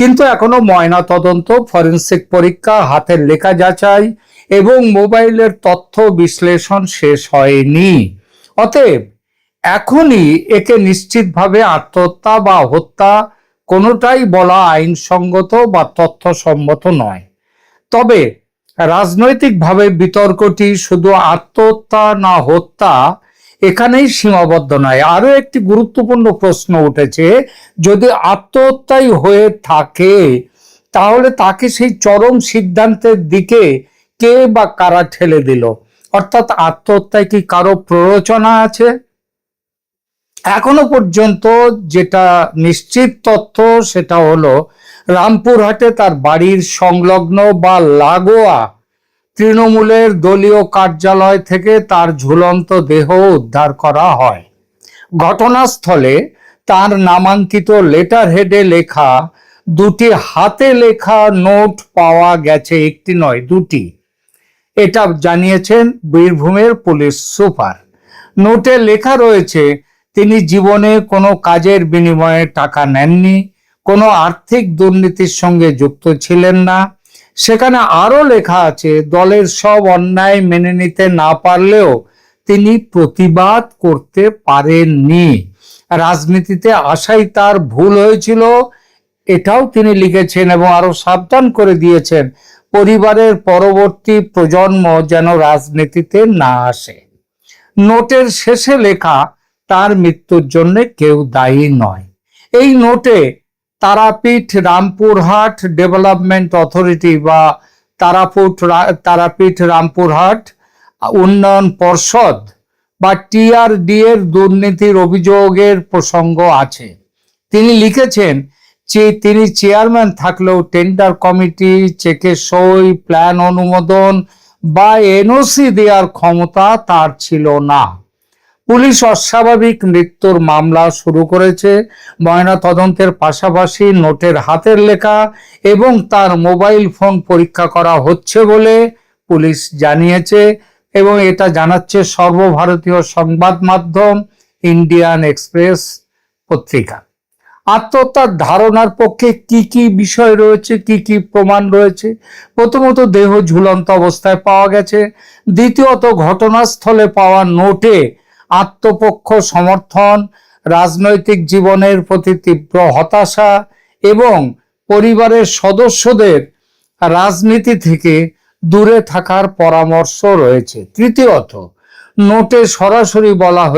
কিন্তু এখনো ময়না তদন্ত, ফরেনসিক পরীক্ষা, হাতের লেখা যাচাই এবং মোবাইলের তথ্য বিশ্লেষণ শেষ হয়নি। অতএব এখনই একে নিশ্চিতভাবে আত্মহত্যা বা হত্যা কোনোটাই বলা আইনসঙ্গত বা তথ্যসম্মত নয়। তবে রাজনৈতিকভাবে বিতর্কটি শুধু আত্মহত্যা না হত্যা এখানেই সীমাবদ্ধ নয়। আরো একটি গুরুত্বপূর্ণ প্রশ্ন উঠেছে, যদি আত্মহত্যাই হয়ে থাকে তাহলে তাকে সেই চরম সিদ্ধান্তের দিকে কে বা কারা ঠেলে দিল? অর্থাৎ আত্মহত্যায় কি কারো প্ররোচনা আছে? এখনো পর্যন্ত যেটা নিশ্চিত তথ্য সেটা হলো, রামপুরহাটে তার বাড়ির সংলগ্ন বা লাগোয়া তৃণমূলের দলীয় কার্যালয় থেকে তার ঝুলন্ত দেহ উদ্ধার করা হয়। ঘটনাস্থলে তার নামাঙ্কিত লেটার হেডে লেখা দুটি হাতে লেখা নোট পাওয়া গেছে, একটি নয় দুটি। এটা জানিয়েছেন বীরভূমের পুলিশ সুপার। নোটে লেখা রয়েছে, তিনি জীবনে কোনো কাজের বিনিময়ে টাকা নেননি, কোনো আর্থিক দুর্নীতির সঙ্গে যুক্ত ছিলেন না। সেখানে আরো লেখা আছে, দলের সব অন্যায় মেনে নিতে না পারলেও তিনি প্রতিবাদ করতে পারেননি। রাজনীতিতে আসাই তার ভুল হয়েছিল, এটাও তিনি লিখেছেন এবং আরো সাবধান করে দিয়েছেন পরিবারের পরবর্তী প্রজন্ম যেন রাজনীতিতে না আসে। নোটের শেষে লেখা, তার মৃত্যুর জন্য কেউ দায়ী নয়। এই নোটে তারাপীঠ রামপুরহাট ডেভেলপমেন্ট অথরিটি বা তারাপীঠ রামপুরহাট উন্নয়ন পর্ষদ বা টিআরডি এর দুর্নীতির অভিযোগের প্রসঙ্গ আছে। তিনি লিখেছেন যে তিনি চেয়ারম্যান থাকলেও টেন্ডার কমিটি, চেকে সই, প্ল্যান অনুমোদন বা এনওসি দেওয়ার ক্ষমতা তার ছিল না। পুলিশ অস্বাভাবিক মৃত্যুর মামলা শুরু করেছে। ময়না তদন্তের পাশাপাশি নোটের হাতের লেখা এবং তার মোবাইল ফোন পরীক্ষা করা হচ্ছে বলে পুলিশ জানিয়েছে এবং এটা জানাচ্ছে সর্বভারতীয় সংবাদ মাধ্যম ইন্ডিয়ান এক্সপ্রেস পত্রিকা। আত্মহত্যার ধারণার পক্ষে কি কি বিষয় রয়েছে, কি কি প্রমাণ রয়েছে? প্রথমত, দেহ ঝুলন্ত অবস্থায় পাওয়া গেছে। দ্বিতীয়ত, ঘটনাস্থলে পাওয়া নোটে আত্মপক্ষ সমর্থন, রাজনৈতিক জীবনের প্রতি তীব্র হতাশা এবং পরিবারের সদস্যদের রাজনীতি থেকে দূরে থাকার পরামর্শ রয়েছে। তৃতীয়ত, নোটে সরাসরি বলা